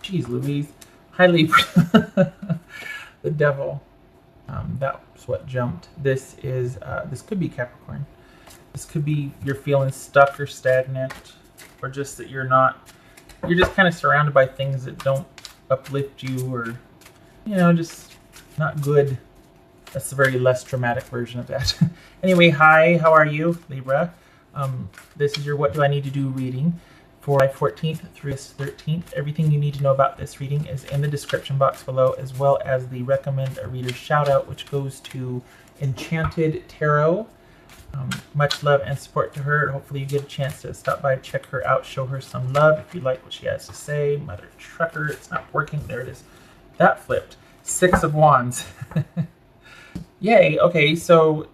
Jeez Louise. Hi Libra. The devil. That's what jumped. This could be Capricorn. This could be you're feeling stuck or stagnant, or just that you're just kind of surrounded by things that don't uplift you, or just not good. That's a very less dramatic version of that. Anyway, hi, how are you, Libra? This is your What Do I Need to Do reading for July 14th through 13th. Everything you need to know about this reading is in the description box below, as well as the Recommend a Reader shout out, which goes to Enchanted Tarot. Much love and support to her. Hopefully you get a chance to stop by, check her out, show her some love if you like what she has to say. Mother Trucker, it's not working. There it is. That flipped. 6 of Wands. Yay. Okay, so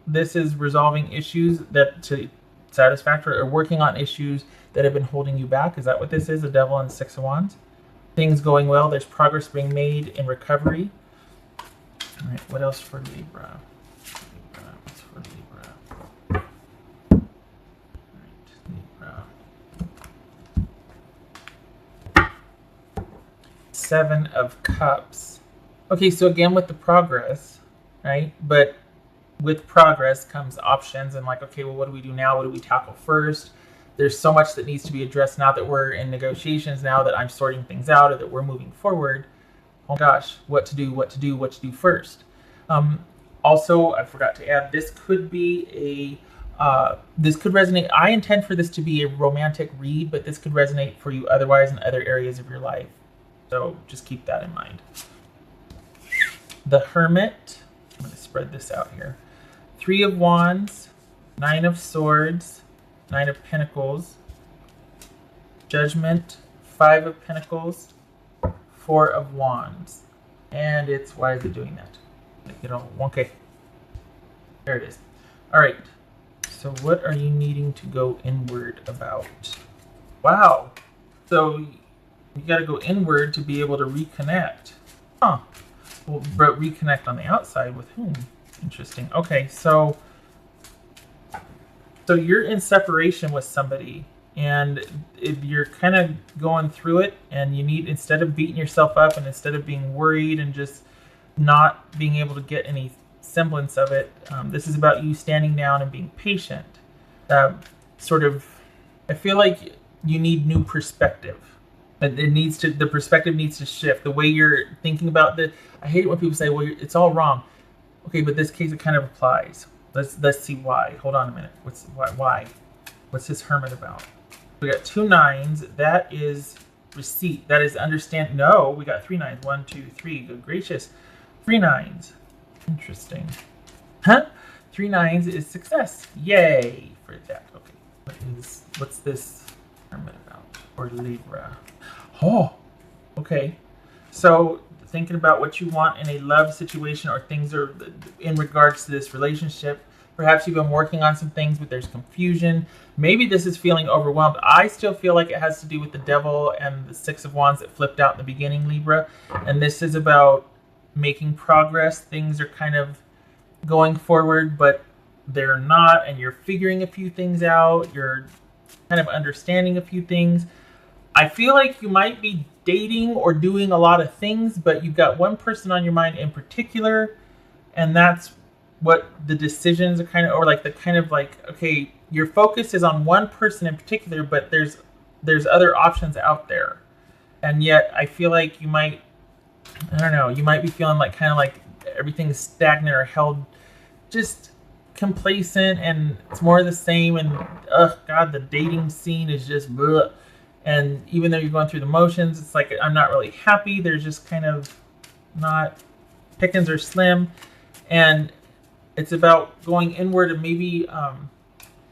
this is resolving issues that to satisfactory, or working on issues that have been holding you back. Is that what this is? The Devil and 6 of Wands. Things going well. There's progress being made in recovery. All right, what else for Libra? What's for Libra? All right, Libra. 7 of Cups. Okay, so again with the progress, right? But with progress comes options, and like, okay, well, what do we do now? What do we tackle first? There's so much that needs to be addressed now that we're in negotiations, now that I'm sorting things out, or that we're moving forward. Oh gosh, what to do first. Also, I forgot to add, this could be this could resonate. I intend for this to be a romantic read, but this could resonate for you otherwise in other areas of your life. So just keep that in mind. The Hermit. I'm going to spread this out here. 3 of Wands, 9 of Swords, 9 of Pentacles, Judgment, 5 of Pentacles, 4 of Wands. And why is it doing that? Okay. There it is. All right. So what are you needing to go inward about? Wow. So you got to go inward to be able to reconnect. Huh. Well, but reconnect on the outside with whom? Interesting. Okay, so you're in separation with somebody, and you're kind of going through it, and you need, instead of beating yourself up and instead of being worried and just not being able to get any semblance of it, this is about you standing down and being patient. I feel like you need new perspective. The perspective needs to shift. The way you're thinking about I hate it when people say, well, it's all wrong. Okay, but this case, it kind of applies. Let's see why. Hold on a minute. Why? What's this Hermit about? We got 2 9s. That is receipt. That is understand. No, we got 3 9s. 1, 2, 3. Good gracious. 3 9s. Interesting. Huh? 3 9s is success. Yay for that. Okay. What's this Hermit about? Or Libra? Oh, okay. So thinking about what you want in a love situation, or things are in regards to this relationship. Perhaps you've been working on some things, but there's confusion. Maybe this is feeling overwhelmed. I still feel like it has to do with the Devil and the 6 of Wands that flipped out in the beginning, Libra. And this is about making progress. Things are kind of going forward, but they're not. And you're figuring a few things out. You're kind of understanding a few things. I feel like you might be dating or doing a lot of things, but you've got one person on your mind in particular, and that's what the decisions are kind of, or okay, your focus is on one person in particular, but there's other options out there. And yet I feel like you might be feeling like kind of like everything's stagnant or held, just complacent, and it's more of the same, and God, the dating scene is just bleh. And even though you're going through the motions, it's like, I'm not really happy. There's just kind of not, pickings are slim. And it's about going inward and maybe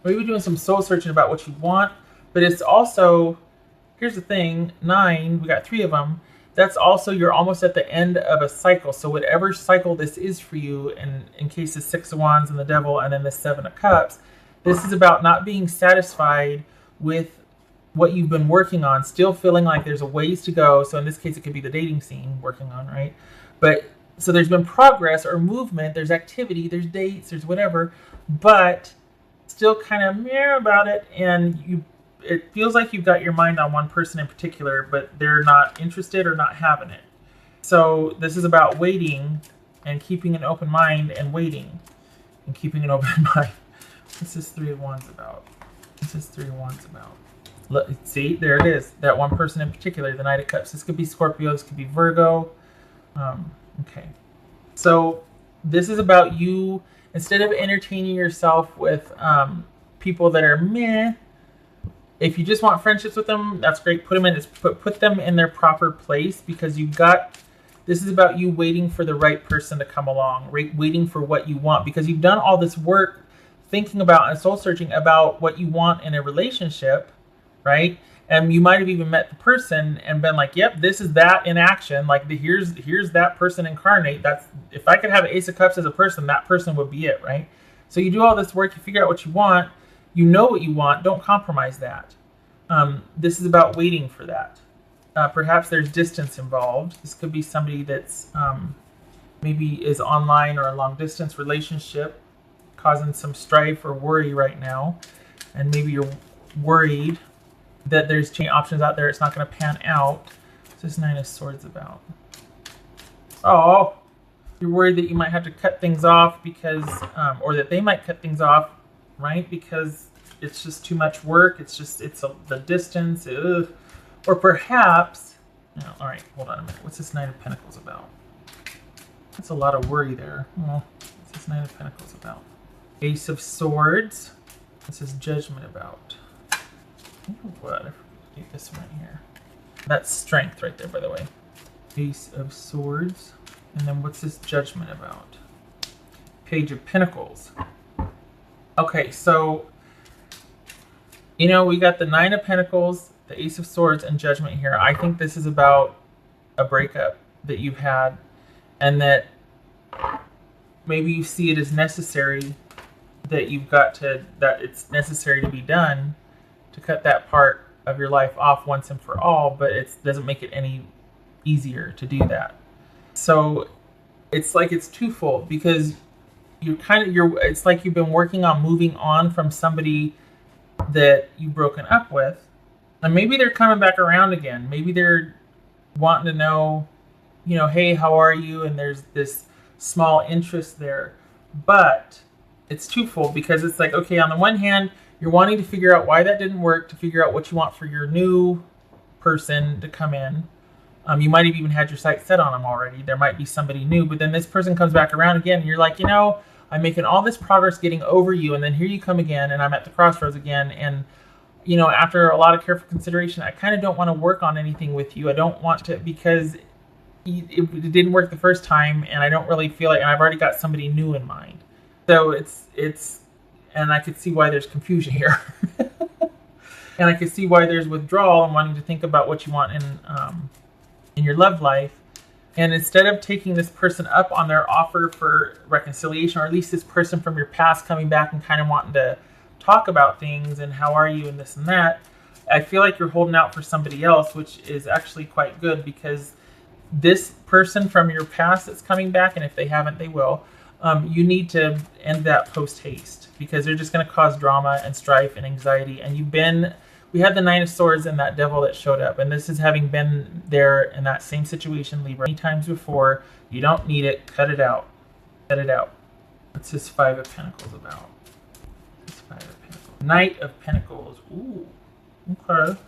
doing some soul searching about what you want. But it's also, here's the thing, 9, we got 3 of them. That's also, you're almost at the end of a cycle. So whatever cycle this is for you, and in case the 6 of Wands and the Devil, and then the 7 of Cups, this is about not being satisfied with what you've been working on, still feeling like there's a ways to go. So in this case, it could be the dating scene working on, right? But so there's been progress or movement, there's activity, there's dates, there's whatever, but still kind of meh about it. And it feels like you've got your mind on one person in particular, but they're not interested or not having it. So this is about waiting and keeping an open mind and waiting and keeping an open mind. What's this Three of Wands about? What's this Three of Wands about? Look, see, there it is. That one person in particular, the Knight of Cups. This could be Scorpio. This could be Virgo. Okay. So this is about you, instead of entertaining yourself with people that are meh. If you just want friendships with them, that's great. Put them in their proper place, because this is about you waiting for the right person to come along, waiting for what you want, because you've done all this work thinking about and soul searching about what you want in a relationship, right? And you might have even met the person and been like, yep, this is that in action. Like, here's that person incarnate. That's, if I could have Ace of Cups as a person, that person would be it, right? So you do all this work, you figure out what you want, you know what you want, don't compromise that. This is about waiting for that. Perhaps there's distance involved. This could be somebody that's maybe is online or a long distance relationship, causing some strife or worry right now. And maybe you're worried that there's options out there, it's not going to pan out. What's this Nine of Swords about? Oh, you're worried that you might have to cut things off because, or that they might cut things off, right? Because it's just too much work. It's the distance. Ugh. Or perhaps, no, all right, hold on a minute. What's this Knight of Pentacles about? That's a lot of worry there. Well, what's this Knight of Pentacles about? Ace of Swords. This is Judgment about. What? I forget this one here. That's Strength right there, by the way. Ace of Swords. And then what's this Judgment about? Page of Pentacles. Okay, so, you know, we got the Nine of Pentacles, the Ace of Swords, and Judgment here. I think this is about a breakup that you've had, and that maybe you see it as necessary, that it's necessary to be done, to cut that part of your life off once and for all, but it doesn't make it any easier to do that. So it's like it's twofold, because it's like you've been working on moving on from somebody that you've broken up with, and maybe they're coming back around again. Maybe they're wanting to know, you know, hey, how are you? And there's this small interest there, but it's twofold, because it's like, okay, on the one hand, you're wanting to figure out why that didn't work, to figure out what you want for your new person to come in. You might have even had your sights set on them already. There might be somebody new, but then this person comes back around again, and you're like, you know, I'm making all this progress getting over you, and then here you come again, and I'm at the crossroads again, and, you know, after a lot of careful consideration, I kind of don't want to work on anything with you. I don't want to, because it didn't work the first time, and I don't really feel like, and I've already got somebody new in mind. So and I could see why there's confusion here. And I could see why there's withdrawal and wanting to think about what you want in your love life. And instead of taking this person up on their offer for reconciliation, or at least this person from your past coming back and kind of wanting to talk about things and how are you and this and that, I feel like you're holding out for somebody else, which is actually quite good, because this person from your past that's coming back, and if they haven't, they will, you need to end that post-haste, because they're just going to cause drama and strife and anxiety. And we had the Nine of Swords and that devil that showed up, and this is having been there in that same situation, Libra, many times before. You don't need it. Cut it out. Cut it out. What's this Five of Pentacles about? This Five of Pentacles. Knight of Pentacles. Ooh. Okay.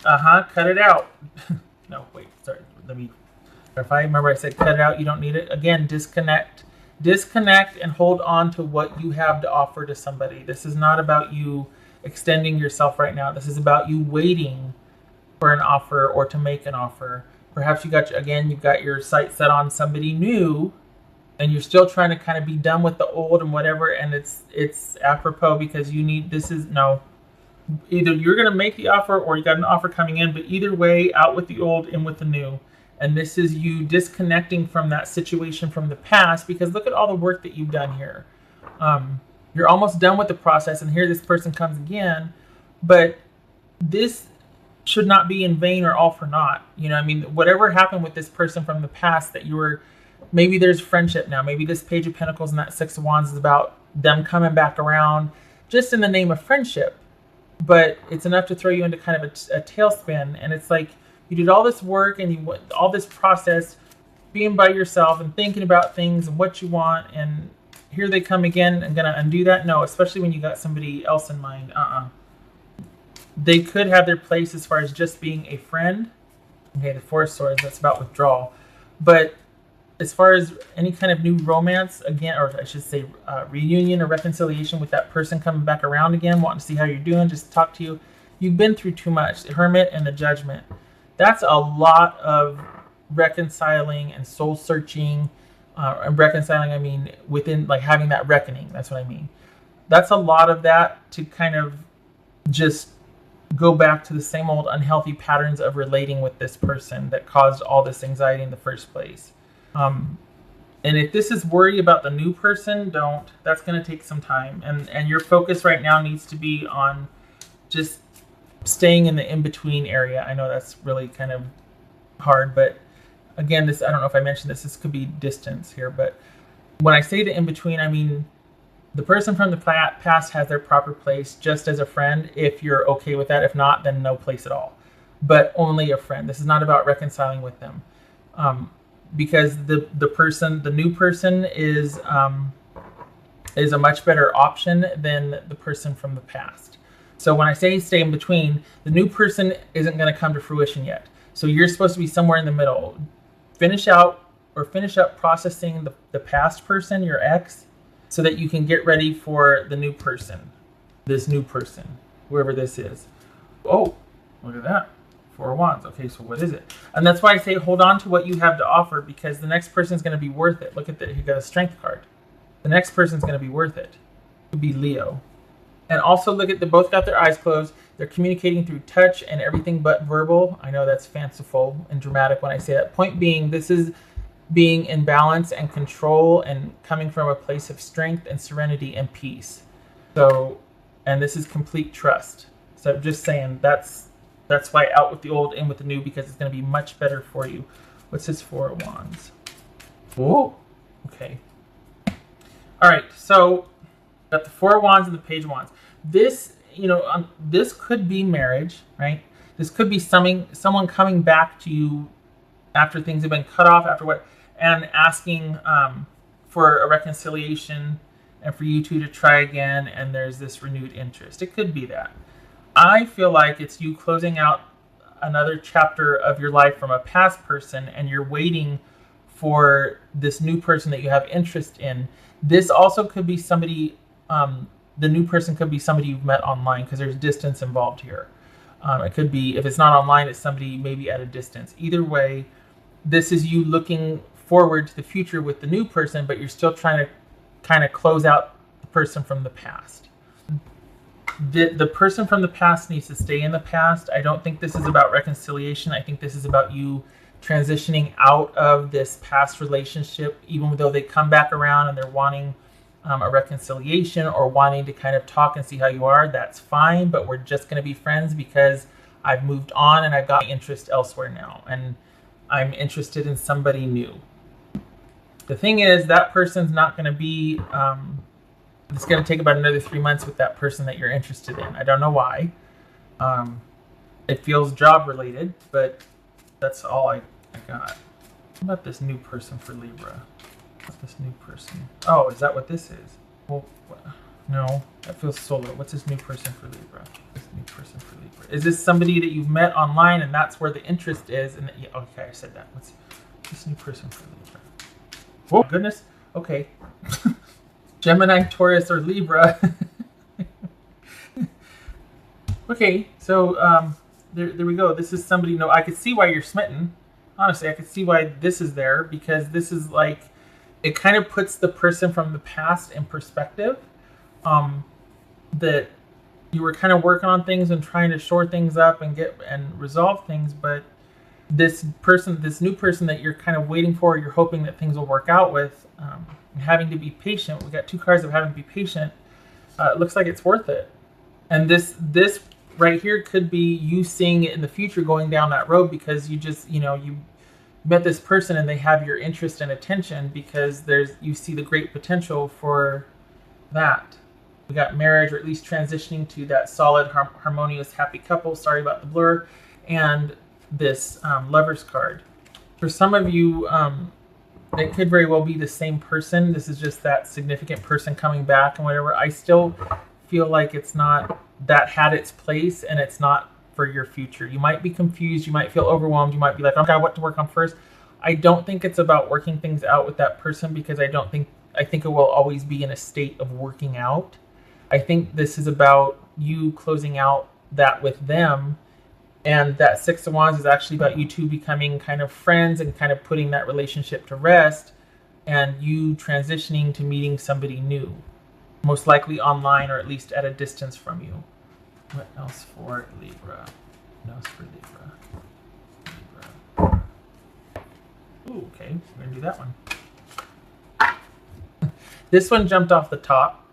Cut it out. No, wait. Sorry. Let me clarify. Remember I said cut it out. You don't need it. Again, disconnect. Disconnect and hold on to what you have to offer to somebody. This is not about you extending yourself right now. This is about you waiting for an offer or to make an offer. Perhaps you've got your sights set on somebody new, and you're still trying to kind of be done with the old and whatever, and it's apropos, because either you're going to make the offer or you got an offer coming in, but either way, out with the old, in with the new. And this is you disconnecting from that situation from the past, because look at all the work that you've done here. You're almost done with the process, and here this person comes again. But this should not be in vain or all for naught. You know, I mean, whatever happened with this person from the past that maybe there's friendship now. Maybe this Page of Pentacles and that Six of Wands is about them coming back around just in the name of friendship. but it's enough to throw you into kind of a tailspin. And it's like you did all this work and you all this process being by yourself and thinking about things and what you want, and here they come again and gonna undo that. No, especially when you got somebody else in mind. They could have their place as far as just being a friend. Okay, the Four of Swords, that's about withdrawal. But as far as any kind of new romance, again, or I should say reunion or reconciliation with that person coming back around again, wanting to see how you're doing, just talk to you. You've been through too much. The Hermit and the Judgment. That's a lot of reconciling and soul searching. And reconciling, I mean, within, like, having that reckoning. That's what I mean. That's a lot of that to kind of just go back to the same old unhealthy patterns of relating with this person that caused all this anxiety in the first place. And if this is worry about the new person, don't. That's going to take some time. And your focus right now needs to be on just staying in the in-between area. I know that's really kind of hard, but again, this, I don't know if I mentioned this, this could be distance here, but when I say the in-between, I mean the person from the past has their proper place just as a friend, if you're okay with that. If not, then no place at all. But only a friend. This is not about reconciling with them. Because the new person is a much better option than the person from the past. So when I say stay in between, the new person isn't going to come to fruition yet. So you're supposed to be somewhere in the middle. Finish up processing the past person, your ex, so that you can get ready for the new person, this new person, whoever this is. Oh, look at that. Four of Wands. Okay, so what is it? And that's why I say hold on to what you have to offer, because the next person is going to be worth it. Look at that. You got a Strength card. The next person is going to be worth it. It would be Leo. And also look at, they both got their eyes closed. They're communicating through touch and everything but verbal. I know that's fanciful and dramatic when I say that. Point being, this is being in balance and control and coming from a place of strength and serenity and peace. So, and this is complete trust. So I'm just saying that's why out with the old, in with the new, because it's going to be much better for you. What's this Four of Wands? Whoa. Okay. All right. So got the Four of Wands and the Page of Wands. This, this could be marriage, right? This could be someone coming back to you after things have been cut off, and asking for a reconciliation and for you two to try again, and there's this renewed interest. It could be that. I feel like it's you closing out another chapter of your life from a past person, and you're waiting for this new person that you have interest in. This also could be somebody, the new person could be somebody you've met online, because there's distance involved here. It could be, if it's not online, it's somebody maybe at a distance. Either way, this is you looking forward to the future with the new person, but you're still trying to kind of close out the person from the past. The person from the past needs to stay in the past. I don't think this is about reconciliation. I think this is about you transitioning out of this past relationship, even though they come back around and they're wanting a reconciliation or wanting to kind of talk and see how you are. That's fine, but we're just going to be friends because I've moved on and I've got interest elsewhere now, and I'm interested in somebody new. The thing is, that person's not going to be, it's going to take about another 3 months with that person that you're interested in. I don't know why. It feels job related, but that's all I got. What about this new person for Libra? What's this new person? Oh, is that what this is? Well, no, that feels solar. What's this new person for Libra? This new person for Libra. Is this somebody that you've met online and that's where the interest is? And yeah, okay, I said that. What's this new person for Libra? Oh, goodness. Okay. Gemini, Taurus, or Libra. Okay, so there we go. This is somebody, I could see why you're smitten. Honestly, I could see why this is there, because this is like, it kind of puts the person from the past in perspective. That you were kind of working on things and trying to shore things up and resolve things, but this new person that you're kind of waiting for, you're hoping that things will work out with, having to be patient. We got two cards of having to be patient. It looks like it's worth it. And this right here could be you seeing it in the future going down that road, because you just, you met this person and they have your interest and attention because you see the great potential for that. We got marriage, or at least transitioning to that solid, harmonious, happy couple. Sorry about the blur. And this Lover's card. For some of you, it could very well be the same person. This is just that significant person coming back and whatever. I still feel like it's not, that had its place, and it's not for your future. You might be confused. You might feel overwhelmed. You might be like, oh God, what to work on first? I don't think it's about working things out with that person, because I think it will always be in a state of working out. I think this is about you closing out that with them. And that Six of Wands is actually about you two becoming kind of friends and kind of putting that relationship to rest, and you transitioning to meeting somebody new, most likely online, or at least at a distance from you. What else for Libra? What else for Libra? Libra. Ooh, okay, we're going to do that one. This one jumped off the top,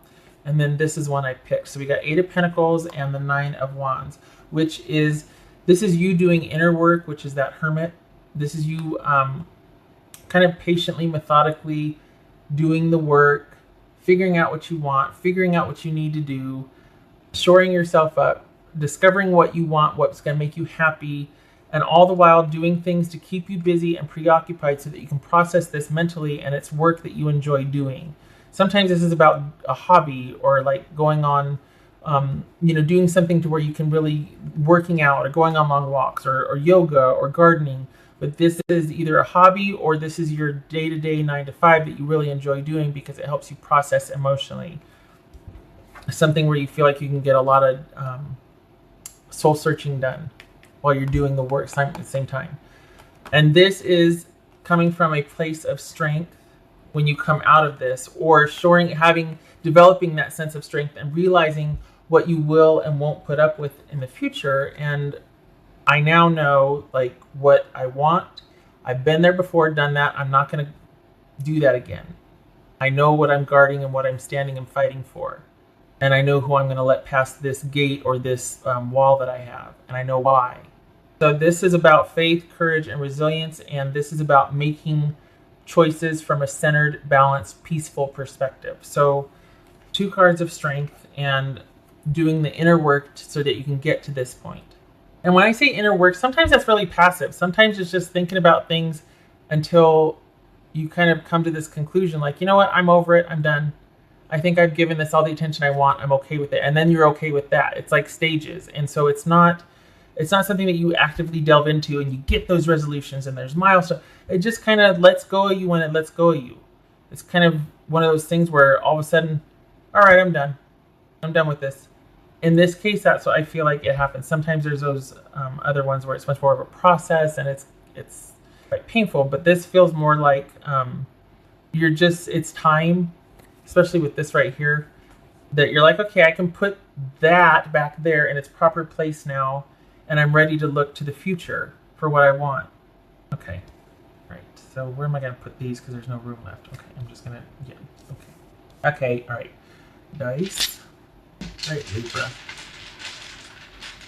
and then this is one I picked. So we got Eight of Pentacles and the Nine of Wands, which is, this is you doing inner work, which is that Hermit. This is you kind of patiently, methodically doing the work, figuring out what you want, figuring out what you need to do, shoring yourself up, discovering what you want, what's going to make you happy, and all the while doing things to keep you busy and preoccupied so that you can process this mentally, and it's work that you enjoy doing. Sometimes this is about a hobby, or like going on, doing something to where you can really working out, or going on long walks, or yoga, or gardening. But this is either a hobby, or this is your day-to-day 9 to 5 that you really enjoy doing because it helps you process emotionally. Something where you feel like you can get a lot of soul searching done while you're doing the work at the same time. And this is coming from a place of strength when you come out of this, or developing that sense of strength and realizing what you will and won't put up with in the future. And I now know like what I want. I've been there before, done that. I'm not going to do that again. I know what I'm guarding and what I'm standing and fighting for. And I know who I'm going to let past this gate, or this wall that I have. And I know why. So this is about faith, courage, and resilience. And this is about making choices from a centered, balanced, peaceful perspective. So 2 cards of strength, and doing the inner work so that you can get to this point. And when I say inner work, sometimes that's really passive. Sometimes it's just thinking about things until you kind of come to this conclusion, like, you know what, I'm over it, I'm done. I think I've given this all the attention I want, I'm okay with it. And then you're okay with that. It's like stages. And so it's not something that you actively delve into and you get those resolutions and there's milestones. It just kind of lets go of you when it lets go of you. It's kind of one of those things where all of a sudden, all right, I'm done. I'm done with this. In this case, that's what I feel like it happens. Sometimes there's those other ones where it's much more of a process and it's quite painful. But this feels more like it's time, especially with this right here, that you're like, okay, I can put that back there in its proper place now, and I'm ready to look to the future for what I want. Okay, right. So where am I going to put these? Because there's no room left. Okay, I'm just going to, yeah, okay. Okay, all right. Dice. Right, Libra.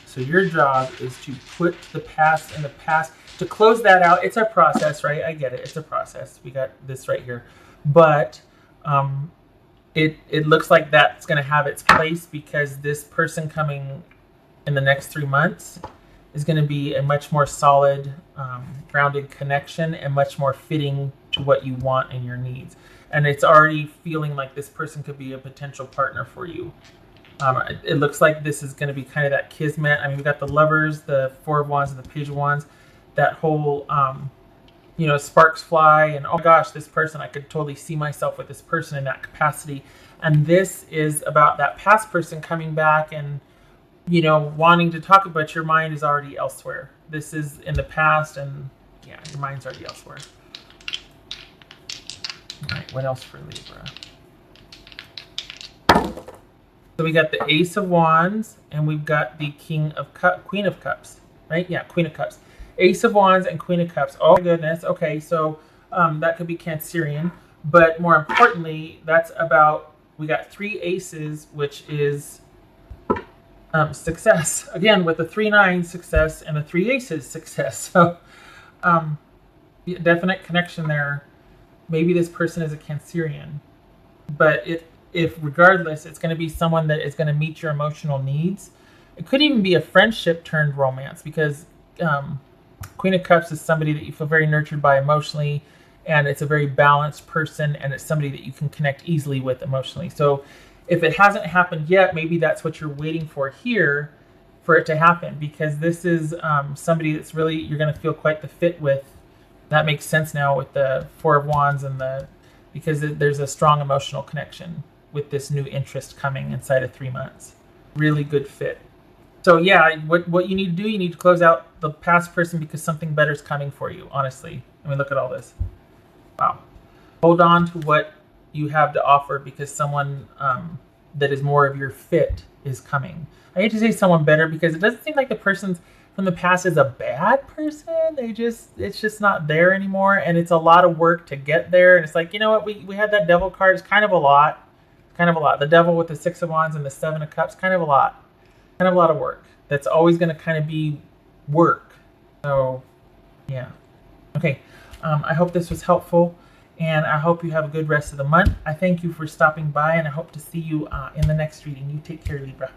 So your job is to put the past in the past, to close that out. It's a process, right? I get it. It's a process. We got this right here. But it looks like that's going to have its place, because this person coming in the next 3 months is going to be a much more solid, grounded connection, and much more fitting to what you want and your needs. And it's already feeling like this person could be a potential partner for you. It looks like this is going to be kind of that kismet. I mean, we got the Lovers, the Four of Wands, and the Page of Wands. That whole, sparks fly, and oh gosh, this person, I could totally see myself with this person in that capacity. And this is about that past person coming back and, wanting to talk about, your mind is already elsewhere. This is in the past, and yeah, your mind's already elsewhere. All right, what else for Libra? So we got the Ace of Wands, and we've got the Queen of Cups, right? Yeah, Queen of Cups. Ace of Wands and Queen of Cups. Oh my goodness. Okay, so that could be Cancerian. But more importantly, that's about, we got 3 aces, which is success. Again, with the 3-9 success and the 3 aces success. So definite connection there. Maybe this person is a Cancerian. But if regardless, it's going to be someone that is going to meet your emotional needs. It could even be a friendship turned romance, because Queen of Cups is somebody that you feel very nurtured by emotionally, and it's a very balanced person, and it's somebody that you can connect easily with emotionally. So if it hasn't happened yet, maybe that's what you're waiting for here for it to happen, because this is somebody that's really, you're going to feel quite the fit with. That makes sense now with the Four of Wands and because there's a strong emotional connection with this new interest coming inside of 3 months. Really good fit. So yeah, what you need to do, you need to close out the past person, because something better is coming for you, honestly. I mean, look at all this. Wow. Hold on to what you have to offer, because someone that is more of your fit is coming. I hate to say someone better, because it doesn't seem like the person from the past is a bad person. It's just not there anymore, and it's a lot of work to get there. And it's like, you know what, we had that Devil card. It's kind of a lot. The Devil with the Six of Wands and the Seven of Cups, kind of a lot of work. That's always going to kind of be work. So yeah. Okay. I hope this was helpful, and I hope you have a good rest of the month. I thank you for stopping by, and I hope to see you in the next reading. You take care, Libra.